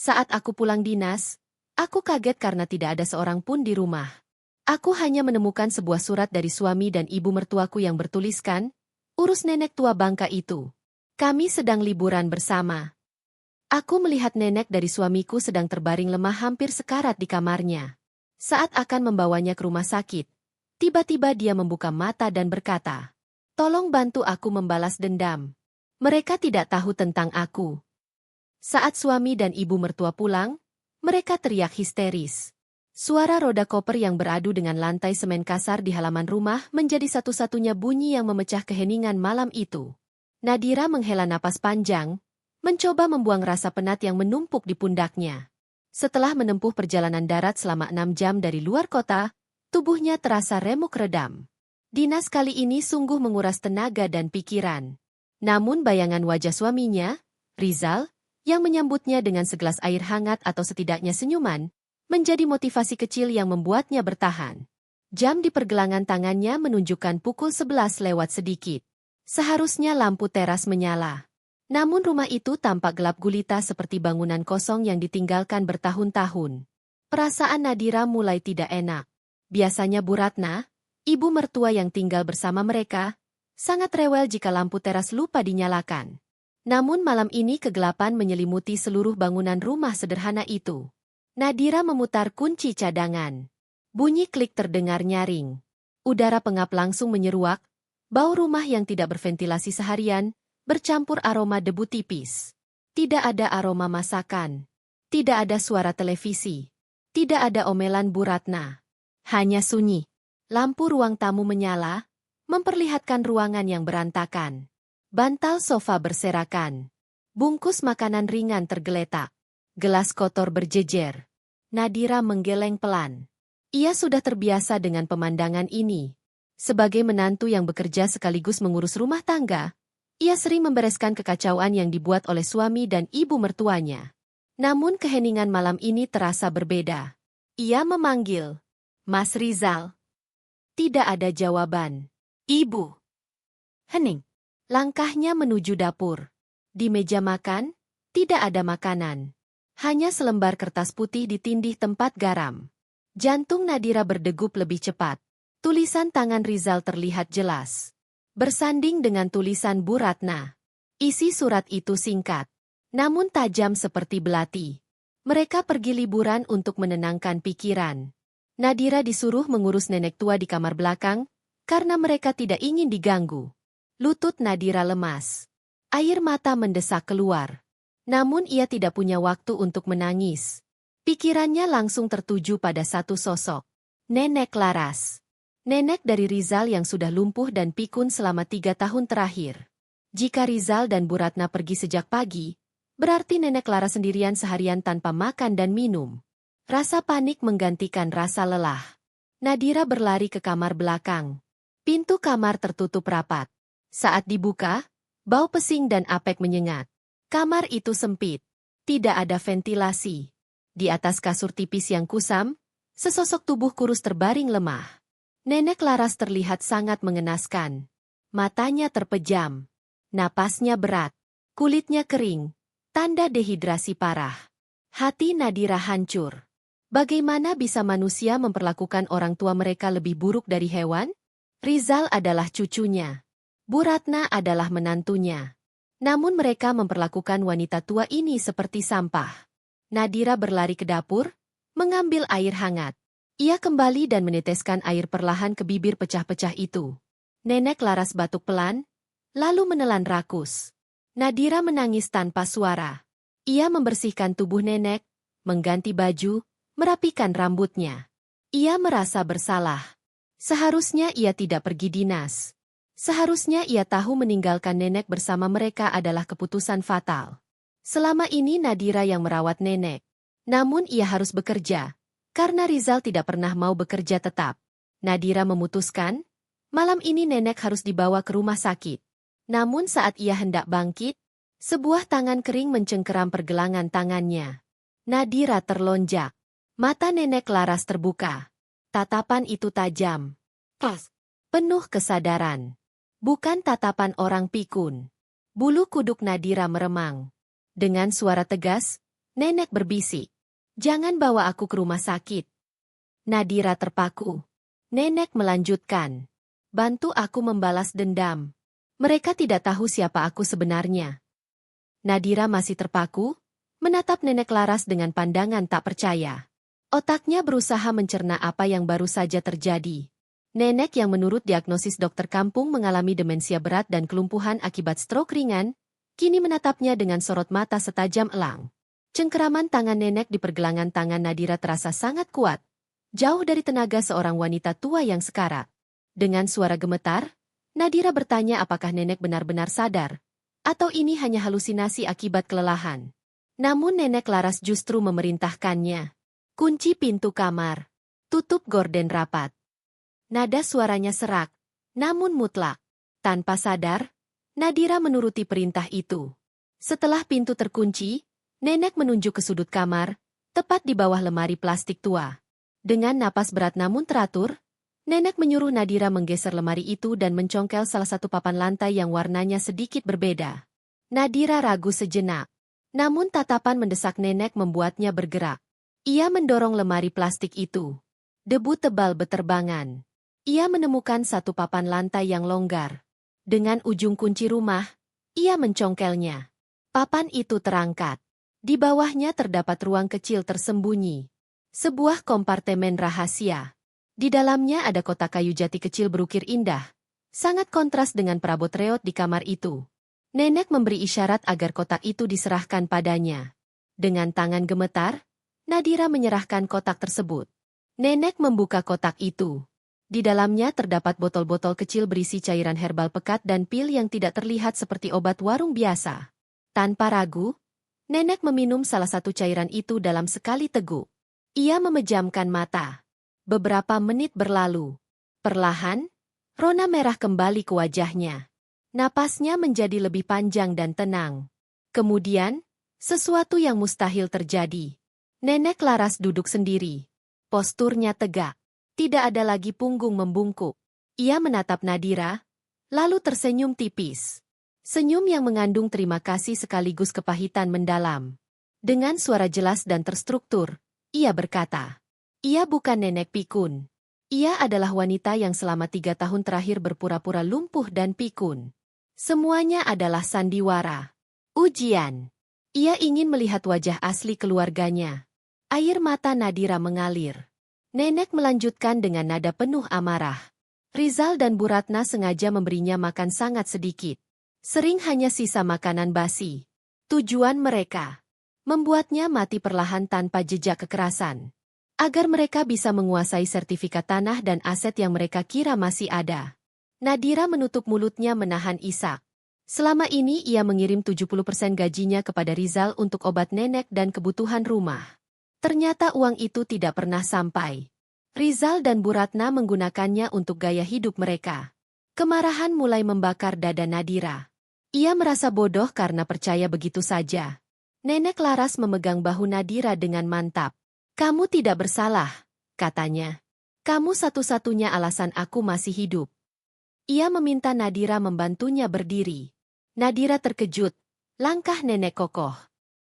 Saat aku pulang dinas, aku kaget karena tidak ada seorang pun di rumah. Aku hanya menemukan sebuah surat dari suami dan ibu mertuaku yang bertuliskan, "Urus nenek tua bangka itu. Kami sedang liburan bersama." Aku melihat nenek dari suamiku sedang terbaring lemah hampir sekarat di kamarnya. Saat akan membawanya ke rumah sakit, tiba-tiba dia membuka mata dan berkata, "Tolong bantu aku membalas dendam. Mereka tidak tahu tentang aku." Saat suami dan ibu mertua pulang, mereka teriak histeris. Suara roda koper yang beradu dengan lantai semen kasar di halaman rumah menjadi satu-satunya bunyi yang memecah keheningan malam itu. Nadira menghela napas panjang, mencoba membuang rasa penat yang menumpuk di pundaknya. Setelah menempuh perjalanan darat selama 6 jam dari luar kota, tubuhnya terasa remuk redam. Dinas kali ini sungguh menguras tenaga dan pikiran. Namun bayangan wajah suaminya, Rizal, yang menyambutnya dengan segelas air hangat atau setidaknya senyuman, menjadi motivasi kecil yang membuatnya bertahan. Jam di pergelangan tangannya menunjukkan pukul 11 lewat sedikit. Seharusnya lampu teras menyala. Namun rumah itu tampak gelap gulita seperti bangunan kosong yang ditinggalkan bertahun-tahun. Perasaan Nadira mulai tidak enak. Biasanya Bu Ratna, ibu mertua yang tinggal bersama mereka, sangat rewel jika lampu teras lupa dinyalakan. Namun malam ini kegelapan menyelimuti seluruh bangunan rumah sederhana itu. Nadira memutar kunci cadangan. Bunyi klik terdengar nyaring. Udara pengap langsung menyeruak, bau rumah yang tidak berventilasi seharian, bercampur aroma debu tipis. Tidak ada aroma masakan. Tidak ada suara televisi. Tidak ada omelan Bu Ratna. Hanya sunyi. Lampu ruang tamu menyala, memperlihatkan ruangan yang berantakan. Bantal sofa berserakan. Bungkus makanan ringan tergeletak. Gelas kotor berjejer. Nadira menggeleng pelan. Ia sudah terbiasa dengan pemandangan ini. Sebagai menantu yang bekerja sekaligus mengurus rumah tangga, ia sering membereskan kekacauan yang dibuat oleh suami dan ibu mertuanya. Namun keheningan malam ini terasa berbeda. Ia memanggil, "Mas Rizal." Tidak ada jawaban. "Ibu." Hening. Langkahnya menuju dapur. Di meja makan, tidak ada makanan. Hanya selembar kertas putih ditindih tempat garam. Jantung Nadira berdegup lebih cepat. Tulisan tangan Rizal terlihat jelas. Bersanding dengan tulisan Bu Ratna. Isi surat itu singkat, namun tajam seperti belati. Mereka pergi liburan untuk menenangkan pikiran. Nadira disuruh mengurus nenek tua di kamar belakang, karena mereka tidak ingin diganggu. Lutut Nadira lemas. Air mata mendesak keluar. Namun ia tidak punya waktu untuk menangis. Pikirannya langsung tertuju pada satu sosok. Nenek Laras. Nenek dari Rizal yang sudah lumpuh dan pikun selama 3 tahun terakhir. Jika Rizal dan Bu Ratna pergi sejak pagi, berarti Nenek Laras sendirian seharian tanpa makan dan minum. Rasa panik menggantikan rasa lelah. Nadira berlari ke kamar belakang. Pintu kamar tertutup rapat. Saat dibuka, bau pesing dan apek menyengat. Kamar itu sempit. Tidak ada ventilasi. Di atas kasur tipis yang kusam, sesosok tubuh kurus terbaring lemah. Nenek Laras terlihat sangat mengenaskan. Matanya terpejam. Napasnya berat. Kulitnya kering. Tanda dehidrasi parah. Hati Nadira hancur. Bagaimana bisa manusia memperlakukan orang tua mereka lebih buruk dari hewan? Rizal adalah cucunya. Bu Ratna adalah menantunya. Namun mereka memperlakukan wanita tua ini seperti sampah. Nadira berlari ke dapur, mengambil air hangat. Ia kembali dan meneteskan air perlahan ke bibir pecah-pecah itu. Nenek Laras batuk pelan, lalu menelan rakus. Nadira menangis tanpa suara. Ia membersihkan tubuh nenek, mengganti baju, merapikan rambutnya. Ia merasa bersalah. Seharusnya ia tidak pergi dinas. Seharusnya ia tahu meninggalkan nenek bersama mereka adalah keputusan fatal. Selama ini Nadira yang merawat nenek. Namun ia harus bekerja, karena Rizal tidak pernah mau bekerja tetap. Nadira memutuskan, malam ini nenek harus dibawa ke rumah sakit. Namun saat ia hendak bangkit, sebuah tangan kering mencengkeram pergelangan tangannya. Nadira terlonjak. Mata Nenek Laras terbuka. Tatapan itu tajam. Penuh kesadaran. Bukan tatapan orang pikun. Bulu kuduk Nadira meremang. Dengan suara tegas, Nenek berbisik. Jangan bawa aku ke rumah sakit. Nadira terpaku. Nenek melanjutkan. Bantu aku membalas dendam. Mereka tidak tahu siapa aku sebenarnya. Nadira masih terpaku, menatap nenek Laras dengan pandangan tak percaya. Otaknya berusaha mencerna apa yang baru saja terjadi. Nenek yang menurut diagnosis dokter kampung mengalami demensia berat dan kelumpuhan akibat stroke ringan, kini menatapnya dengan sorot mata setajam elang. Cengkeraman tangan nenek di pergelangan tangan Nadira terasa sangat kuat, jauh dari tenaga seorang wanita tua yang sekarat. Dengan suara gemetar, Nadira bertanya apakah nenek benar-benar sadar, atau ini hanya halusinasi akibat kelelahan. Namun nenek Laras justru memerintahkannya. Kunci pintu kamar. Tutup gorden rapat. Nada suaranya serak, namun mutlak. Tanpa sadar, Nadira menuruti perintah itu. Setelah pintu terkunci, nenek menunjuk ke sudut kamar, tepat di bawah lemari plastik tua. Dengan napas berat namun teratur, nenek menyuruh Nadira menggeser lemari itu dan mencongkel salah satu papan lantai yang warnanya sedikit berbeda. Nadira ragu sejenak. Namun tatapan mendesak nenek membuatnya bergerak. Ia mendorong lemari plastik itu. Debu tebal beterbangan. Ia menemukan satu papan lantai yang longgar. Dengan ujung kunci rumah, ia mencongkelnya. Papan itu terangkat. Di bawahnya terdapat ruang kecil tersembunyi. Sebuah kompartemen rahasia. Di dalamnya ada kotak kayu jati kecil berukir indah. Sangat kontras dengan perabot reot di kamar itu. Nenek memberi isyarat agar kotak itu diserahkan padanya. Dengan tangan gemetar, Nadira menyerahkan kotak tersebut. Nenek membuka kotak itu. Di dalamnya terdapat botol-botol kecil berisi cairan herbal pekat dan pil yang tidak terlihat seperti obat warung biasa. Tanpa ragu, nenek meminum salah satu cairan itu dalam sekali teguk. Ia memejamkan mata. Beberapa menit berlalu. Perlahan, rona merah kembali ke wajahnya. Napasnya menjadi lebih panjang dan tenang. Kemudian, sesuatu yang mustahil terjadi. Nenek Laras duduk sendiri. Posturnya tegak. Tidak ada lagi punggung membungkuk. Ia menatap Nadira, lalu tersenyum tipis. Senyum yang mengandung terima kasih sekaligus kepahitan mendalam. Dengan suara jelas dan terstruktur, ia berkata, "Ia bukan nenek pikun. Ia adalah wanita yang selama 3 tahun terakhir berpura-pura lumpuh dan pikun. Semuanya adalah sandiwara. Ujian." Ia ingin melihat wajah asli keluarganya. Air mata Nadira mengalir. Nenek melanjutkan dengan nada penuh amarah. Rizal dan Bu Ratna sengaja memberinya makan sangat sedikit. Sering hanya sisa makanan basi. Tujuan mereka, membuatnya mati perlahan tanpa jejak kekerasan. Agar mereka bisa menguasai sertifikat tanah dan aset yang mereka kira masih ada. Nadira menutup mulutnya menahan isak. Selama ini ia mengirim 70% gajinya kepada Rizal untuk obat nenek dan kebutuhan rumah. Ternyata uang itu tidak pernah sampai. Rizal dan Bu Ratna menggunakannya untuk gaya hidup mereka. Kemarahan mulai membakar dada Nadira. Ia merasa bodoh karena percaya begitu saja. Nenek Laras memegang bahu Nadira dengan mantap. "Kamu tidak bersalah," katanya. "Kamu satu-satunya alasan aku masih hidup." Ia meminta Nadira membantunya berdiri. Nadira terkejut. Langkah nenek kokoh.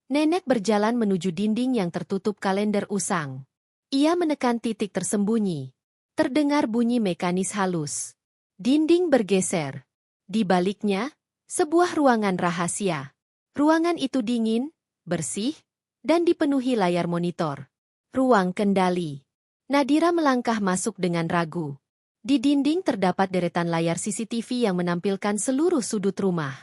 Nenek berjalan menuju dinding yang tertutup kalender usang. Ia menekan titik tersembunyi. Terdengar bunyi mekanis halus. Dinding bergeser. Di baliknya, sebuah ruangan rahasia. Ruangan itu dingin, bersih, dan dipenuhi layar monitor. Ruang kendali. Nadira melangkah masuk dengan ragu. Di dinding terdapat deretan layar CCTV yang menampilkan seluruh sudut rumah.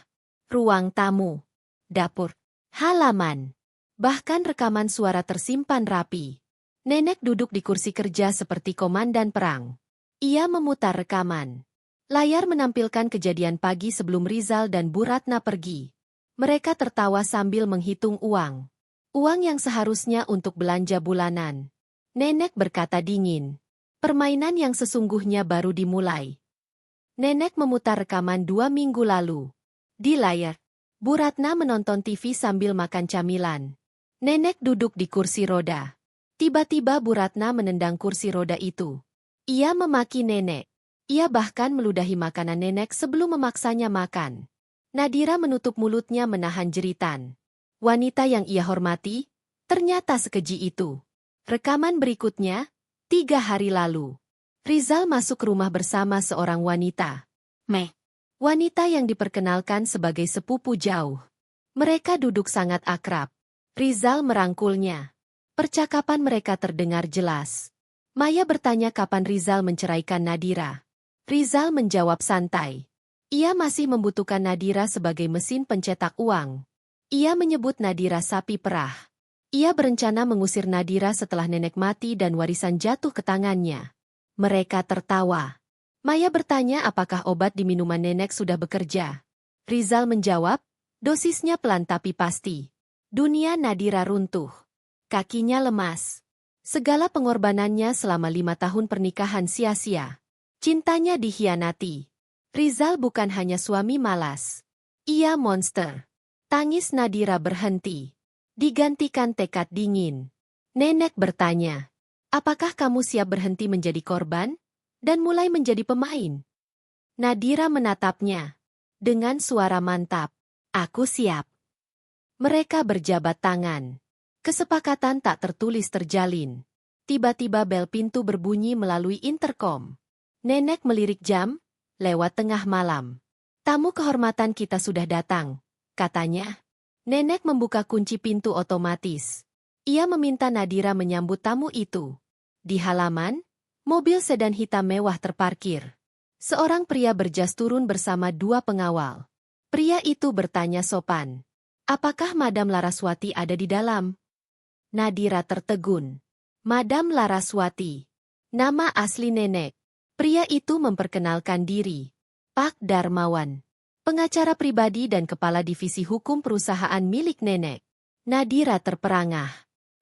Ruang tamu. Dapur. Halaman. Bahkan rekaman suara tersimpan rapi. Nenek duduk di kursi kerja seperti komandan perang. Ia memutar rekaman. Layar menampilkan kejadian pagi sebelum Rizal dan Bu Ratna pergi. Mereka tertawa sambil menghitung uang. Uang yang seharusnya untuk belanja bulanan. Nenek berkata dingin. Permainan yang sesungguhnya baru dimulai. Nenek memutar rekaman 2 minggu lalu. Di layar, Bu Ratna menonton TV sambil makan camilan. Nenek duduk di kursi roda. Tiba-tiba Bu Ratna menendang kursi roda itu. Ia memaki nenek. Ia bahkan meludahi makanan nenek sebelum memaksanya makan. Nadira menutup mulutnya menahan jeritan. Wanita yang ia hormati, Ternyata sekeji itu. Rekaman berikutnya, 3 hari lalu. Rizal masuk rumah bersama seorang wanita. Wanita yang diperkenalkan sebagai sepupu jauh. Mereka duduk sangat akrab. Rizal merangkulnya. Percakapan mereka terdengar jelas. Maya bertanya kapan Rizal menceraikan Nadira. Rizal menjawab santai. Ia masih membutuhkan Nadira sebagai mesin pencetak uang. Ia menyebut Nadira sapi perah. Ia berencana mengusir Nadira setelah nenek mati dan warisan jatuh ke tangannya. Mereka tertawa. Maya bertanya apakah obat di minuman nenek sudah bekerja. Rizal menjawab, dosisnya pelan tapi pasti. Dunia Nadira runtuh. Kakinya lemas. Segala pengorbanannya selama 5 tahun pernikahan sia-sia. Cintanya dikhianati. Rizal bukan hanya suami malas. Ia monster. Tangis Nadira berhenti. Digantikan tekad dingin. Nenek bertanya, apakah kamu siap berhenti menjadi korban? Dan mulai menjadi pemain. Nadira menatapnya. Dengan suara mantap. Aku siap. Mereka berjabat tangan. Kesepakatan tak tertulis terjalin. Tiba-tiba bel pintu berbunyi melalui interkom. Nenek melirik jam, lewat tengah malam. Tamu kehormatan kita sudah datang, katanya. Nenek membuka kunci pintu otomatis. Ia meminta Nadira menyambut tamu itu. Di halaman, mobil sedan hitam mewah terparkir. Seorang pria berjas turun bersama 2 pengawal. Pria itu bertanya sopan. Apakah Madam Laraswati ada di dalam? Nadira tertegun. Madam Laraswati. Nama asli nenek. Pria itu memperkenalkan diri. Pak Darmawan. Pengacara pribadi dan kepala divisi hukum perusahaan milik nenek. Nadira terperangah.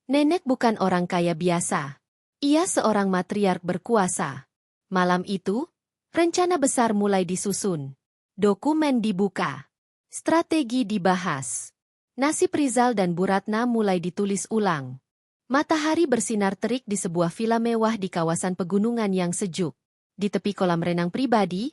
Nenek bukan orang kaya biasa. Ia seorang matriark berkuasa. Malam itu, rencana besar mulai disusun. Dokumen dibuka. Strategi dibahas. Nasib Rizal dan Bu Ratna mulai ditulis ulang. Matahari bersinar terik di sebuah villa mewah di kawasan pegunungan yang sejuk. Di tepi kolam renang pribadi,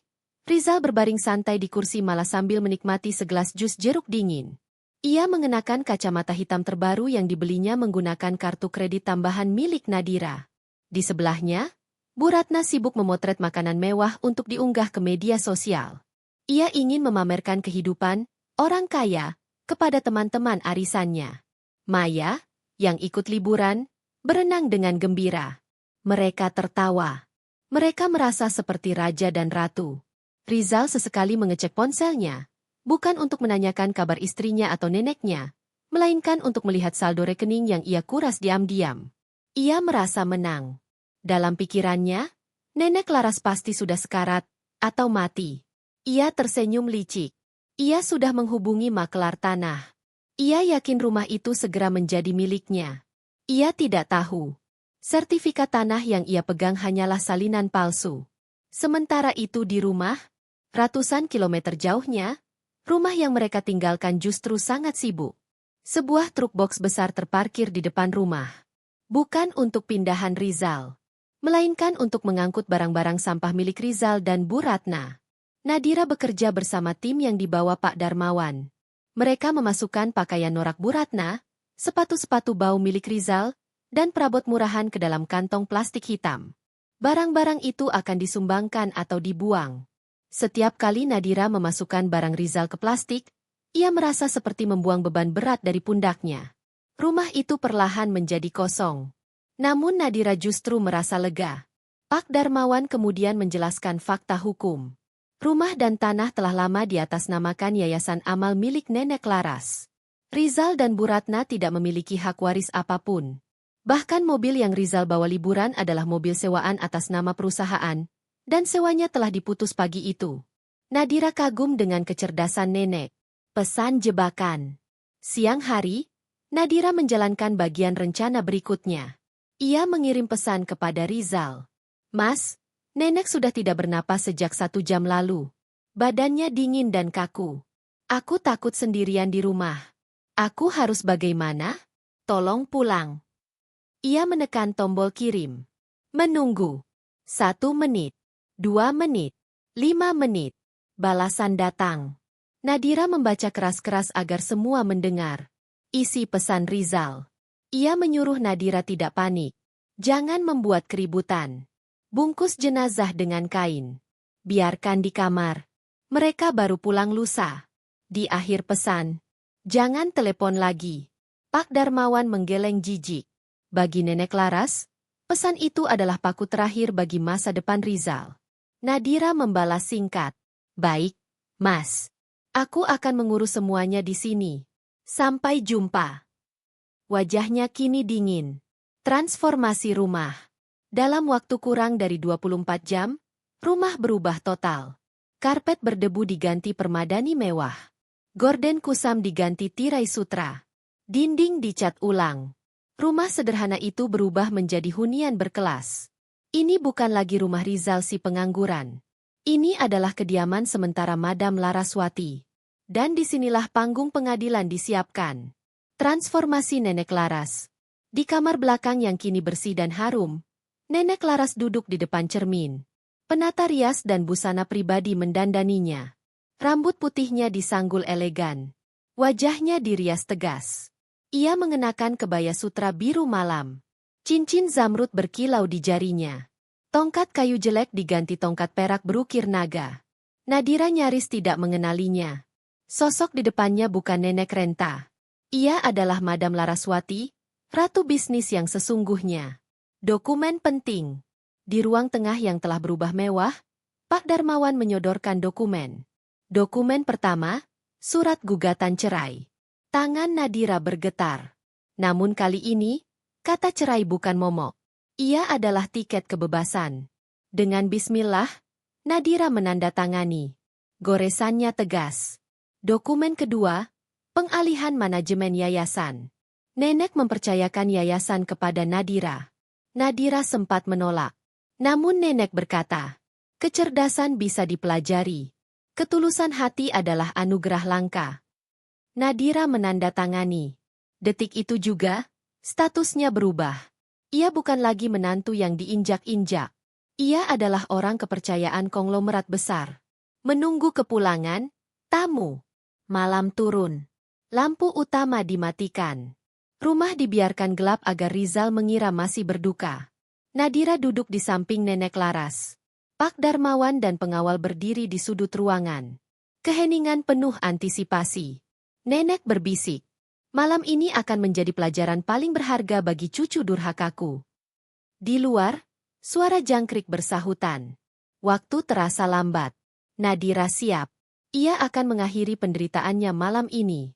Rizal berbaring santai di kursi malah sambil menikmati segelas jus jeruk dingin. Ia mengenakan kacamata hitam terbaru yang dibelinya menggunakan kartu kredit tambahan milik Nadira. Di sebelahnya, Bu Ratna sibuk memotret makanan mewah untuk diunggah ke media sosial. Ia ingin memamerkan kehidupan orang kaya kepada teman-teman arisannya. Maya, yang ikut liburan, berenang dengan gembira. Mereka tertawa. Mereka merasa seperti raja dan ratu. Rizal sesekali mengecek ponselnya, bukan untuk menanyakan kabar istrinya atau neneknya, melainkan untuk melihat saldo rekening yang ia kuras diam-diam. Ia merasa menang. Dalam pikirannya, nenek Laras pasti sudah sekarat atau mati. Ia tersenyum licik. Ia sudah menghubungi makelar tanah. Ia yakin rumah itu segera menjadi miliknya. Ia tidak tahu. Sertifikat tanah yang ia pegang hanyalah salinan palsu. Sementara itu di rumah, ratusan kilometer jauhnya, rumah yang mereka tinggalkan justru sangat sibuk. Sebuah truk box besar terparkir di depan rumah. Bukan untuk pindahan Rizal, melainkan untuk mengangkut barang-barang sampah milik Rizal dan Bu Ratna. Nadira bekerja bersama tim yang dibawa Pak Darmawan. Mereka memasukkan pakaian norak Bu Ratna, sepatu-sepatu bau milik Rizal, dan perabot murahan ke dalam kantong plastik hitam. Barang-barang itu akan disumbangkan atau dibuang. Setiap kali Nadira memasukkan barang Rizal ke plastik, ia merasa seperti membuang beban berat dari pundaknya. Rumah itu perlahan menjadi kosong. Namun Nadira justru merasa lega. Pak Darmawan kemudian menjelaskan fakta hukum. Rumah dan tanah telah lama diatasnamakan Yayasan Amal milik Nenek Laras. Rizal dan Bu Ratna tidak memiliki hak waris apapun. Bahkan mobil yang Rizal bawa liburan adalah mobil sewaan atas nama perusahaan, dan sewanya telah diputus pagi itu. Nadira kagum dengan kecerdasan nenek. Pesan jebakan. Siang hari, Nadira menjalankan bagian rencana berikutnya. Ia mengirim pesan kepada Rizal. Mas, nenek sudah tidak bernapas sejak 1 jam lalu. Badannya dingin dan kaku. Aku takut sendirian di rumah. Aku harus bagaimana? Tolong pulang. Ia menekan tombol kirim. Menunggu. 1 menit. 2 menit. 5 menit. Balasan datang. Nadira membaca keras-keras agar semua mendengar. Isi pesan Rizal. Ia menyuruh Nadira tidak panik. Jangan membuat keributan. Bungkus jenazah dengan kain. Biarkan di kamar. Mereka baru pulang lusa. Di akhir pesan, jangan telepon lagi. Pak Darmawan menggeleng jijik. Bagi Nenek Laras, pesan itu adalah paku terakhir bagi masa depan Rizal. Nadira membalas singkat. Baik, Mas. Aku akan mengurus semuanya di sini. Sampai jumpa. Wajahnya kini dingin. Transformasi rumah. Dalam waktu kurang dari 24 jam, rumah berubah total. Karpet berdebu diganti permadani mewah. Gorden kusam diganti tirai sutra. Dinding dicat ulang. Rumah sederhana itu berubah menjadi hunian berkelas. Ini bukan lagi rumah Rizal si pengangguran. Ini adalah kediaman sementara Madam Laraswati. Dan disinilah panggung pengadilan disiapkan. Transformasi Nenek Laras. Di kamar belakang yang kini bersih dan harum, Nenek Laras duduk di depan cermin. Penata rias dan busana pribadi mendandaninya. Rambut putihnya disanggul elegan. Wajahnya dirias tegas. Ia mengenakan kebaya sutra biru malam. Cincin zamrud berkilau di jarinya. Tongkat kayu jelek diganti tongkat perak berukir naga. Nadira nyaris tidak mengenalinya. Sosok di depannya bukan Nenek Renta. Ia adalah Madam Laraswati, ratu bisnis yang sesungguhnya. Dokumen penting. Di ruang tengah yang telah berubah mewah, Pak Darmawan menyodorkan dokumen. Dokumen pertama, surat gugatan cerai. Tangan Nadira bergetar. Namun kali ini, kata cerai bukan momok. Ia adalah tiket kebebasan. Dengan bismillah, Nadira menandatangani. Goresannya tegas. Dokumen kedua, pengalihan manajemen yayasan. Nenek mempercayakan yayasan kepada Nadira. Nadira sempat menolak. Namun Nenek berkata, kecerdasan bisa dipelajari. Ketulusan hati adalah anugerah langka. Nadira menandatangani. Detik itu juga, statusnya berubah. Ia bukan lagi menantu yang diinjak-injak. Ia adalah orang kepercayaan konglomerat besar. Menunggu kepulangan, tamu. Malam turun. Lampu utama dimatikan. Rumah dibiarkan gelap agar Rizal mengira masih berduka. Nadira duduk di samping Nenek Laras. Pak Darmawan dan pengawal berdiri di sudut ruangan. Keheningan penuh antisipasi. Nenek berbisik. Malam ini akan menjadi pelajaran paling berharga bagi cucu durhakaku. Di luar, suara jangkrik bersahutan. Waktu terasa lambat. Nadira siap. Ia akan mengakhiri penderitaannya malam ini.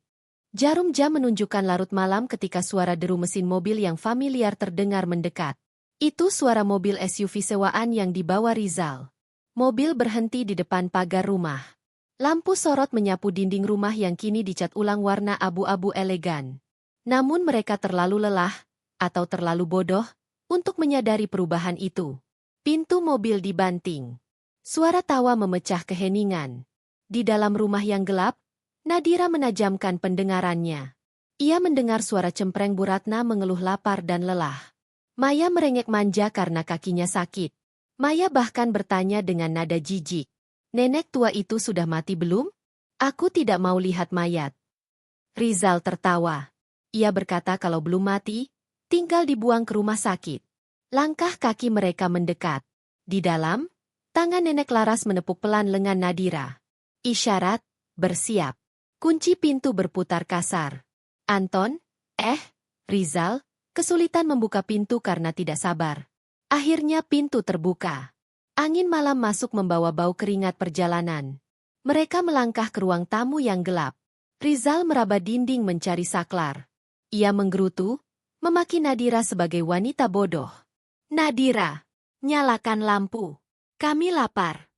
Jarum jam menunjukkan larut malam ketika suara deru mesin mobil yang familiar terdengar mendekat. Itu suara mobil SUV sewaan yang dibawa Rizal. Mobil berhenti di depan pagar rumah. Lampu sorot menyapu dinding rumah yang kini dicat ulang warna abu-abu elegan. Namun mereka terlalu lelah, atau terlalu bodoh, untuk menyadari perubahan itu. Pintu mobil dibanting. Suara tawa memecah keheningan. Di dalam rumah yang gelap, Nadira menajamkan pendengarannya. Ia mendengar suara cempreng Bu Ratna mengeluh lapar dan lelah. Maya merengek manja karena kakinya sakit. Maya bahkan bertanya dengan nada jijik. Nenek tua itu sudah mati belum? Aku tidak mau lihat mayat. Rizal tertawa. Ia berkata kalau belum mati, tinggal dibuang ke rumah sakit. Langkah kaki mereka mendekat. Di dalam, tangan Nenek Laras menepuk pelan lengan Nadira. Isyarat, bersiap. Kunci pintu berputar kasar. Anton, Rizal, kesulitan membuka pintu karena tidak sabar. Akhirnya pintu terbuka. Angin malam masuk membawa bau keringat perjalanan. Mereka melangkah ke ruang tamu yang gelap. Rizal meraba dinding mencari saklar. Ia menggerutu, memaki Nadira sebagai wanita bodoh. Nadira, nyalakan lampu. Kami lapar.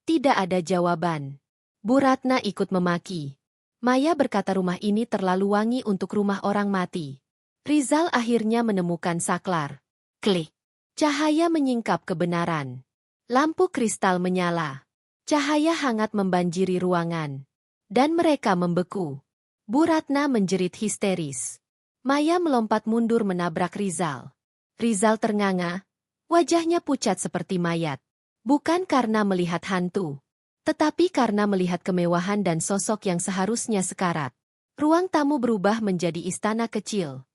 Tidak ada jawaban. Bu Ratna ikut memaki. Maya berkata rumah ini terlalu wangi untuk rumah orang mati. Rizal akhirnya menemukan saklar. Klik. Cahaya menyingkap kebenaran. Lampu kristal menyala. Cahaya hangat membanjiri ruangan. Dan mereka membeku. Bu Ratna menjerit histeris. Maya melompat mundur menabrak Rizal. Rizal ternganga. Wajahnya pucat seperti mayat. Bukan karena melihat hantu. Tetapi karena melihat kemewahan dan sosok yang seharusnya sekarat. Ruang tamu berubah menjadi istana kecil.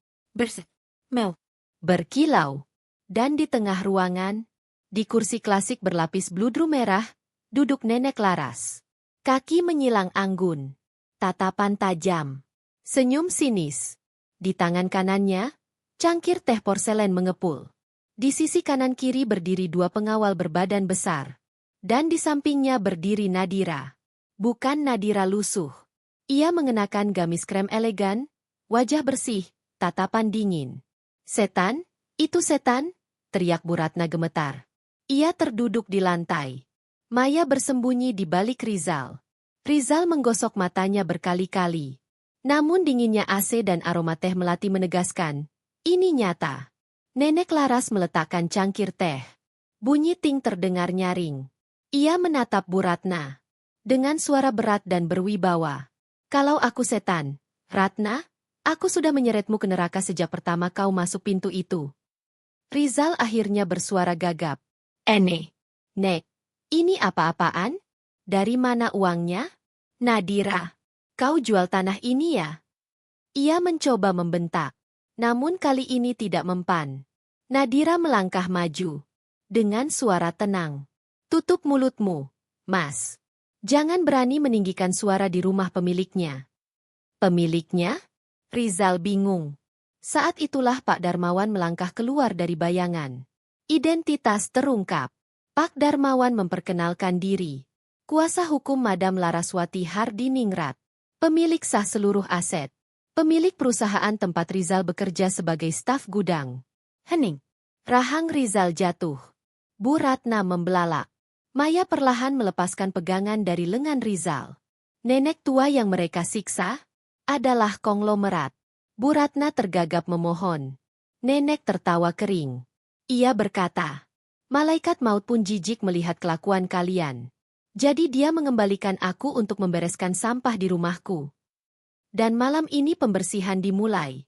Mel. Berkilau. Dan di tengah ruangan, di kursi klasik berlapis bludru merah, duduk Nenek Laras. Kaki menyilang anggun. Tatapan tajam. Senyum sinis. Di tangan kanannya, cangkir teh porselen mengepul. Di sisi kanan kiri berdiri dua pengawal berbadan besar. Dan di sampingnya berdiri Nadira. Bukan Nadira lusuh. Ia mengenakan gamis krem elegan, wajah bersih, tatapan dingin. Setan? Itu setan? Teriak Bu Ratna gemetar. Ia terduduk di lantai. Maya bersembunyi di balik Rizal. Rizal menggosok matanya berkali-kali. Namun dinginnya AC dan aroma teh melati menegaskan, ini nyata. Nenek Laras meletakkan cangkir teh. Bunyi ting terdengar nyaring. Ia menatap Bu Ratna. Dengan suara berat dan berwibawa. Kalau aku setan, Ratna, aku sudah menyeretmu ke neraka sejak pertama kau masuk pintu itu. Rizal akhirnya bersuara gagap. Nek, ini apa-apaan? Dari mana uangnya? Nadira, kau jual tanah ini ya? Ia mencoba membentak. Namun kali ini tidak mempan. Nadira melangkah maju. Dengan suara tenang. Tutup mulutmu, Mas. Jangan berani meninggikan suara di rumah pemiliknya. Pemiliknya? Rizal bingung. Saat itulah Pak Darmawan melangkah keluar dari bayangan. Identitas terungkap. Pak Darmawan memperkenalkan diri. Kuasa hukum Madam Laraswati Hardiningrat. Pemilik sah seluruh aset. Pemilik perusahaan tempat Rizal bekerja sebagai staf gudang. Hening. Rahang Rizal jatuh. Bu Ratna membelalak. Maya perlahan melepaskan pegangan dari lengan Rizal. Nenek tua yang mereka siksa adalah konglomerat. Bu Ratna tergagap memohon. Nenek tertawa kering. Ia berkata, malaikat maut pun jijik melihat kelakuan kalian. Jadi dia mengembalikan aku untuk membereskan sampah di rumahku. Dan malam ini pembersihan dimulai.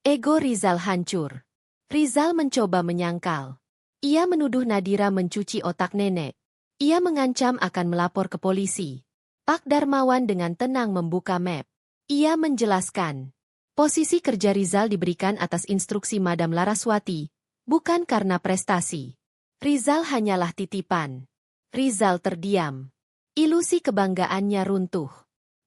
Ego Rizal hancur. Rizal mencoba menyangkal. Ia menuduh Nadira mencuci otak nenek. Ia mengancam akan melapor ke polisi. Pak Darmawan dengan tenang membuka map. Ia menjelaskan. Posisi kerja Rizal diberikan atas instruksi Madam Laraswati, bukan karena prestasi. Rizal hanyalah titipan. Rizal terdiam. Ilusi kebanggaannya runtuh.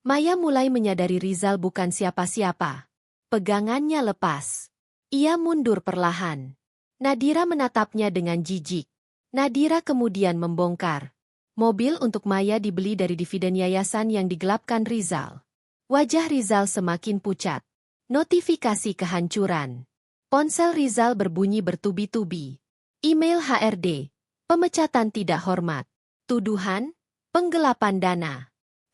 Maya mulai menyadari Rizal bukan siapa-siapa. Pegangannya lepas. Ia mundur perlahan. Nadira menatapnya dengan jijik. Nadira kemudian membongkar. Mobil untuk Maya dibeli dari dividen yayasan yang digelapkan Rizal. Wajah Rizal semakin pucat. Notifikasi kehancuran. Ponsel Rizal berbunyi bertubi-tubi. Email HRD. Pemecatan tidak hormat. Tuduhan. Penggelapan dana.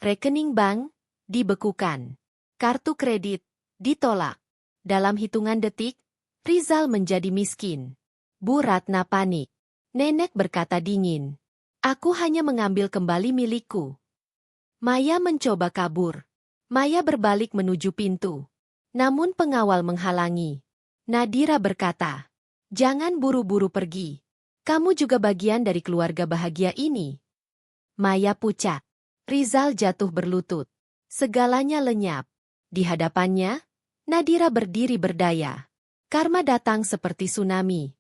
Rekening bank. Dibekukan. Kartu kredit. Ditolak. Dalam hitungan detik, Rizal menjadi miskin. Bu Ratna panik. Nenek berkata dingin. Aku hanya mengambil kembali milikku. Maya mencoba kabur. Maya berbalik menuju pintu. Namun pengawal menghalangi. Nadira berkata, jangan buru-buru pergi. Kamu juga bagian dari keluarga bahagia ini. Maya pucat. Rizal jatuh berlutut. Segalanya lenyap. Di hadapannya, Nadira berdiri berdaya. Karma datang seperti tsunami.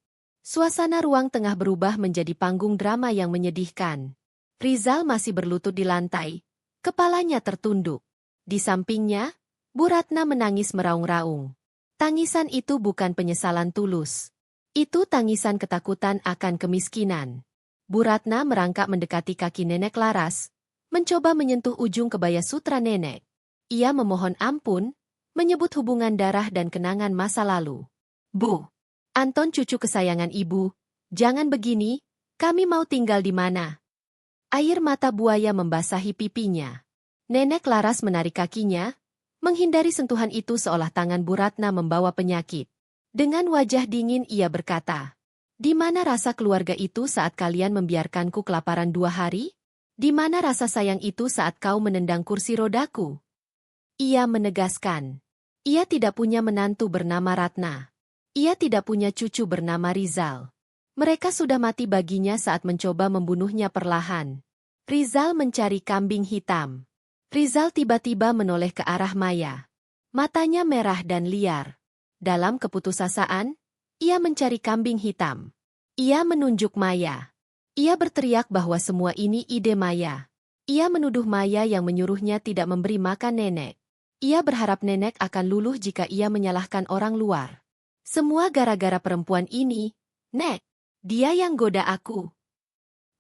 Suasana ruang tengah berubah menjadi panggung drama yang menyedihkan. Rizal masih berlutut di lantai. Kepalanya tertunduk. Di sampingnya, Bu Ratna menangis meraung-raung. Tangisan itu bukan penyesalan tulus. Itu tangisan ketakutan akan kemiskinan. Bu Ratna merangkak mendekati kaki Nenek Laras, mencoba menyentuh ujung kebaya sutra nenek. Ia memohon ampun, menyebut hubungan darah dan kenangan masa lalu. Bu, Anton cucu kesayangan ibu, jangan begini, kami mau tinggal di mana? Air mata buaya membasahi pipinya. Nenek Laras menarik kakinya, menghindari sentuhan itu seolah tangan Bu Ratna membawa penyakit. Dengan wajah dingin ia berkata, di mana rasa keluarga itu saat kalian membiarkanku kelaparan 2 hari? Di mana rasa sayang itu saat kau menendang kursi rodaku? Ia menegaskan, ia tidak punya menantu bernama Ratna. Ia tidak punya cucu bernama Rizal. Mereka sudah mati baginya saat mencoba membunuhnya perlahan. Rizal mencari kambing hitam. Rizal tiba-tiba menoleh ke arah Maya. Matanya merah dan liar. Dalam keputusasaan, ia mencari kambing hitam. Ia menunjuk Maya. Ia berteriak bahwa semua ini ide Maya. Ia menuduh Maya yang menyuruhnya tidak memberi makan nenek. Ia berharap nenek akan luluh jika ia menyalahkan orang luar. Semua gara-gara perempuan ini, Nek. Dia yang goda aku.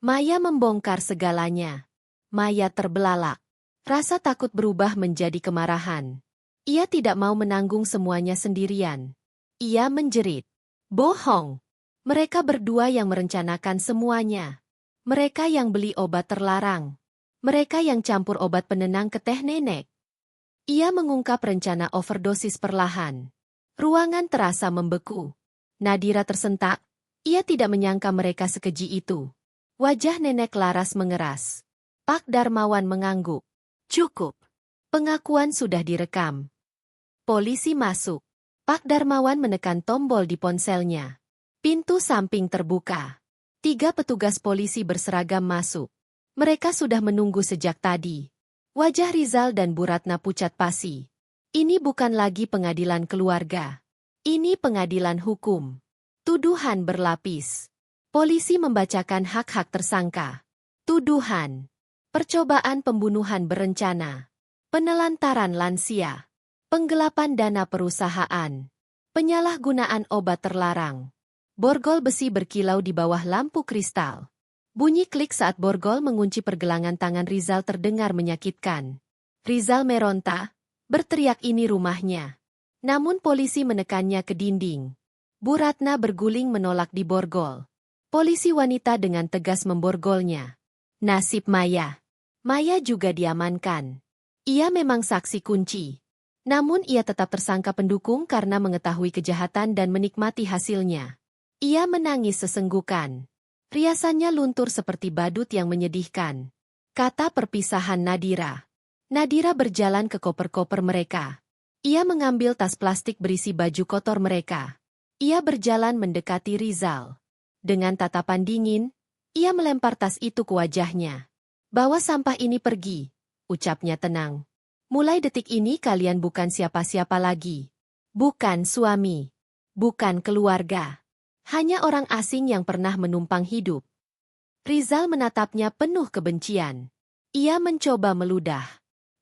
Maya membongkar segalanya. Maya terbelalak. Rasa takut berubah menjadi kemarahan. Ia tidak mau menanggung semuanya sendirian. Ia menjerit. Bohong. Mereka berdua yang merencanakan semuanya. Mereka yang beli obat terlarang. Mereka yang campur obat penenang ke teh nenek. Ia mengungkap rencana overdosis perlahan. Ruangan terasa membeku. Nadira tersentak. Ia tidak menyangka mereka sekeji itu. Wajah nenek Laras mengeras. Pak Darmawan mengangguk. Cukup. Pengakuan sudah direkam. Polisi masuk. Pak Darmawan menekan tombol di ponselnya. Pintu samping terbuka. 3 petugas polisi berseragam masuk. Mereka sudah menunggu sejak tadi. Wajah Rizal dan Bu Ratna pucat pasi. Ini bukan lagi pengadilan keluarga. Ini pengadilan hukum. Tuduhan berlapis. Polisi membacakan hak-hak tersangka. Tuduhan. Percobaan pembunuhan berencana. Penelantaran lansia. Penggelapan dana perusahaan. Penyalahgunaan obat terlarang. Borgol besi berkilau di bawah lampu kristal. Bunyi klik saat borgol mengunci pergelangan tangan Rizal terdengar menyakitkan. Rizal meronta, berteriak ini rumahnya. Namun polisi menekannya ke dinding. Bu Ratna berguling menolak di borgol. Polisi wanita dengan tegas memborgolnya. Nasib Maya. Maya juga diamankan. Ia memang saksi kunci. Namun ia tetap tersangka pendukung karena mengetahui kejahatan dan menikmati hasilnya. Ia menangis sesenggukan. Riasannya luntur seperti badut yang menyedihkan. Kata perpisahan Nadira. Nadira berjalan ke koper-koper mereka. Ia mengambil tas plastik berisi baju kotor mereka. Ia berjalan mendekati Rizal. Dengan tatapan dingin, ia melempar tas itu ke wajahnya. Bawa sampah ini pergi, ucapnya tenang. Mulai detik ini kalian bukan siapa-siapa lagi. Bukan suami. Bukan keluarga. Hanya orang asing yang pernah menumpang hidup. Rizal menatapnya penuh kebencian. Ia mencoba meludah.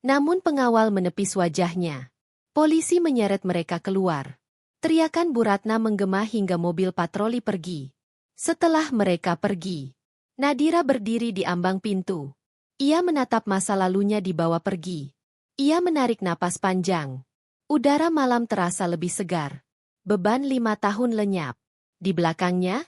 Namun pengawal menepis wajahnya. Polisi menyeret mereka keluar. Teriakan Bu Ratna menggema hingga mobil patroli pergi. Setelah mereka pergi, Nadira berdiri di ambang pintu. Ia menatap masa lalunya dibawa pergi. Ia menarik napas panjang. Udara malam terasa lebih segar. Beban 5 tahun lenyap. Di belakangnya,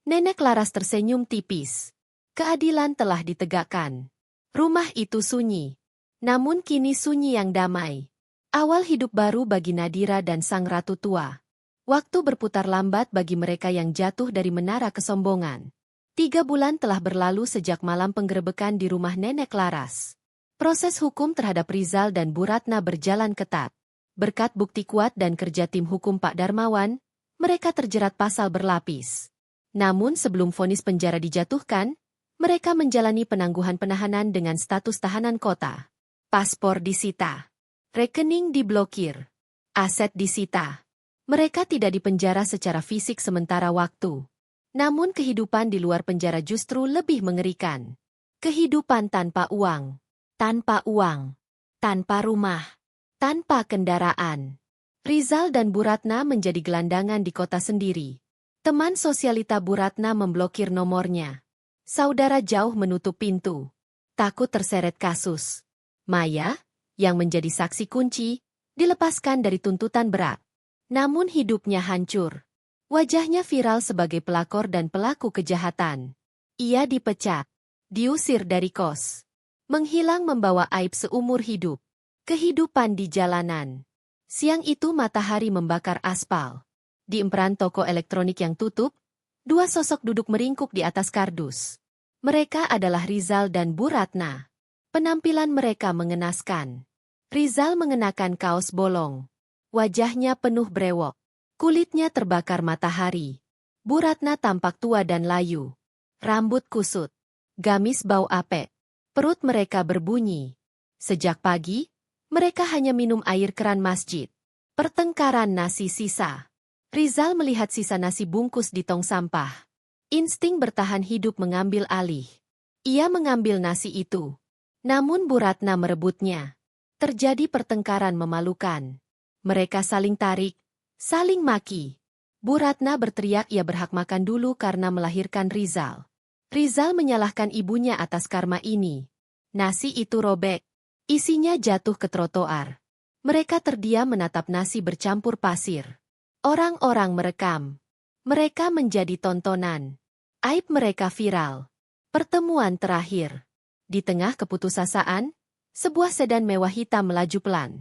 Nenek Laras tersenyum tipis. Keadilan telah ditegakkan. Rumah itu sunyi. Namun kini sunyi yang damai. Awal hidup baru bagi Nadira dan sang ratu tua. Waktu berputar lambat bagi mereka yang jatuh dari menara kesombongan. 3 bulan telah berlalu sejak malam penggerebekan di rumah Nenek Laras. Proses hukum terhadap Rizal dan Bu Ratna berjalan ketat. Berkat bukti kuat dan kerja tim hukum Pak Darmawan, mereka terjerat pasal berlapis. Namun sebelum vonis penjara dijatuhkan, mereka menjalani penangguhan penahanan dengan status tahanan kota. Paspor disita. Rekening diblokir. Aset disita. Mereka tidak dipenjara secara fisik sementara waktu. Namun kehidupan di luar penjara justru lebih mengerikan. Kehidupan tanpa uang. Tanpa uang. Tanpa rumah. Tanpa kendaraan. Rizal dan Bu Ratna menjadi gelandangan di kota sendiri. Teman sosialita Bu Ratna memblokir nomornya. Saudara jauh menutup pintu. Takut terseret kasus. Maya, yang menjadi saksi kunci, dilepaskan dari tuntutan berat. Namun hidupnya hancur. Wajahnya viral sebagai pelakor dan pelaku kejahatan. Ia dipecat. Diusir dari kos. Menghilang membawa aib seumur hidup. Kehidupan di jalanan. Siang itu matahari membakar aspal. Di emperan toko elektronik yang tutup, 2 sosok duduk meringkuk di atas kardus. Mereka adalah Rizal dan Bu Ratna. Penampilan mereka mengenaskan. Rizal mengenakan kaos bolong. Wajahnya penuh brewok. Kulitnya terbakar matahari. Bu Ratna tampak tua dan layu. Rambut kusut. Gamis bau apek. Perut mereka berbunyi. Sejak pagi, mereka hanya minum air keran masjid. Pertengkaran nasi sisa. Rizal melihat sisa nasi bungkus di tong sampah. Insting bertahan hidup mengambil alih. Ia mengambil nasi itu. Namun Bu Ratna merebutnya. Terjadi pertengkaran memalukan. Mereka saling tarik, saling maki. Bu Ratna berteriak ia berhak makan dulu karena melahirkan Rizal. Rizal menyalahkan ibunya atas karma ini. Nasi itu robek. Isinya jatuh ke trotoar. Mereka terdiam menatap nasi bercampur pasir. Orang-orang merekam. Mereka menjadi tontonan. Aib mereka viral. Pertemuan terakhir. Di tengah keputusasaan, sebuah sedan mewah hitam melaju pelan.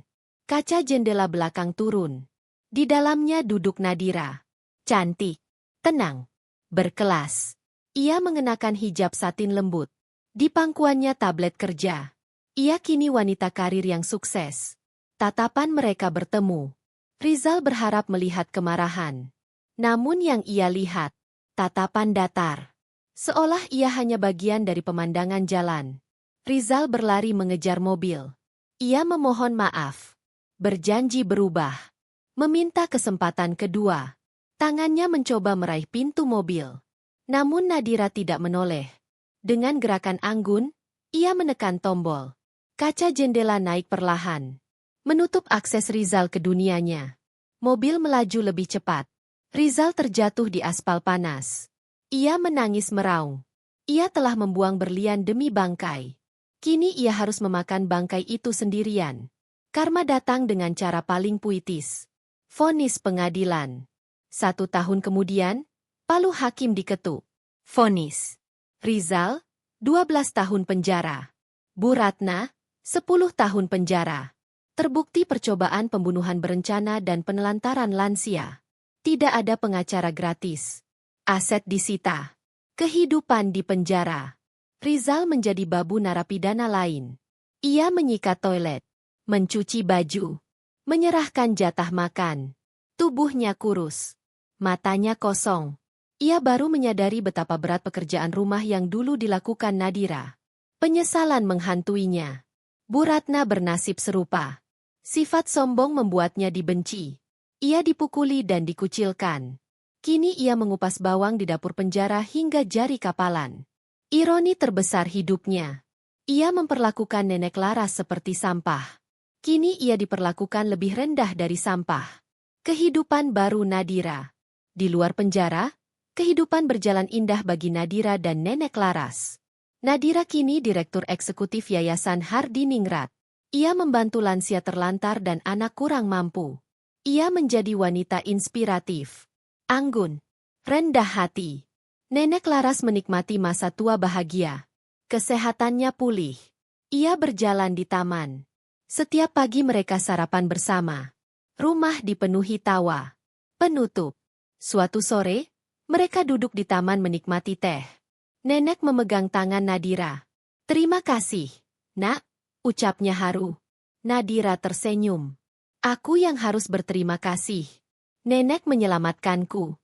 Kaca jendela belakang turun. Di dalamnya duduk Nadira. Cantik, tenang, berkelas. Ia mengenakan hijab satin lembut. Di pangkuannya tablet kerja. Ia kini wanita karir yang sukses. Tatapan mereka bertemu. Rizal berharap melihat kemarahan. Namun yang ia lihat, tatapan datar. Seolah ia hanya bagian dari pemandangan jalan. Rizal berlari mengejar mobil. Ia memohon maaf. Berjanji berubah. Meminta kesempatan kedua. Tangannya mencoba meraih pintu mobil. Namun Nadira tidak menoleh. Dengan gerakan anggun, ia menekan tombol. Kaca jendela naik perlahan. Menutup akses Rizal ke dunianya. Mobil melaju lebih cepat. Rizal terjatuh di aspal panas. Ia menangis meraung. Ia telah membuang berlian demi bangkai. Kini ia harus memakan bangkai itu sendirian. Karma datang dengan cara paling puitis. Vonis pengadilan. 1 tahun kemudian, palu hakim diketuk. Vonis. Rizal, 12 tahun penjara. Bu Ratna, 10 tahun penjara. Terbukti percobaan pembunuhan berencana dan penelantaran lansia. Tidak ada pengacara gratis. Aset disita. Kehidupan di penjara. Rizal menjadi babu narapidana lain. Ia menyikat toilet. Mencuci baju. Menyerahkan jatah makan. Tubuhnya kurus. Matanya kosong. Ia baru menyadari betapa berat pekerjaan rumah yang dulu dilakukan Nadira. Penyesalan menghantuinya. Bu Ratna bernasib serupa. Sifat sombong membuatnya dibenci. Ia dipukuli dan dikucilkan. Kini ia mengupas bawang di dapur penjara hingga jari kapalan. Ironi terbesar hidupnya. Ia memperlakukan Nenek Laras seperti sampah. Kini ia diperlakukan lebih rendah dari sampah. Kehidupan baru Nadira. Di luar penjara, kehidupan berjalan indah bagi Nadira dan Nenek Laras. Nadira kini Direktur Eksekutif Yayasan Hardiningrat. Ia membantu lansia terlantar dan anak kurang mampu. Ia menjadi wanita inspiratif. Anggun. Rendah hati. Nenek Laras menikmati masa tua bahagia. Kesehatannya pulih. Ia berjalan di taman. Setiap pagi mereka sarapan bersama. Rumah dipenuhi tawa. Penutup. Suatu sore, mereka duduk di taman menikmati teh. Nenek memegang tangan Nadira. "Terima kasih, Nak," ucapnya haru. Nadira tersenyum. "Aku yang harus berterima kasih. Nenek menyelamatkanku."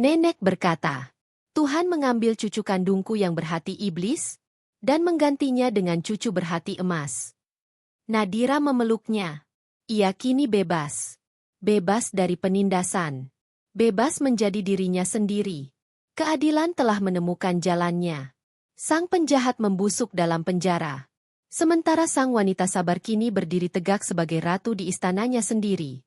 Nenek berkata, "Tuhan mengambil cucu kandungku yang berhati iblis, dan menggantinya dengan cucu berhati emas." Nadira memeluknya. Ia kini bebas. Bebas dari penindasan. Bebas menjadi dirinya sendiri. Keadilan telah menemukan jalannya. Sang penjahat membusuk dalam penjara. Sementara sang wanita sabar kini berdiri tegak sebagai ratu di istananya sendiri.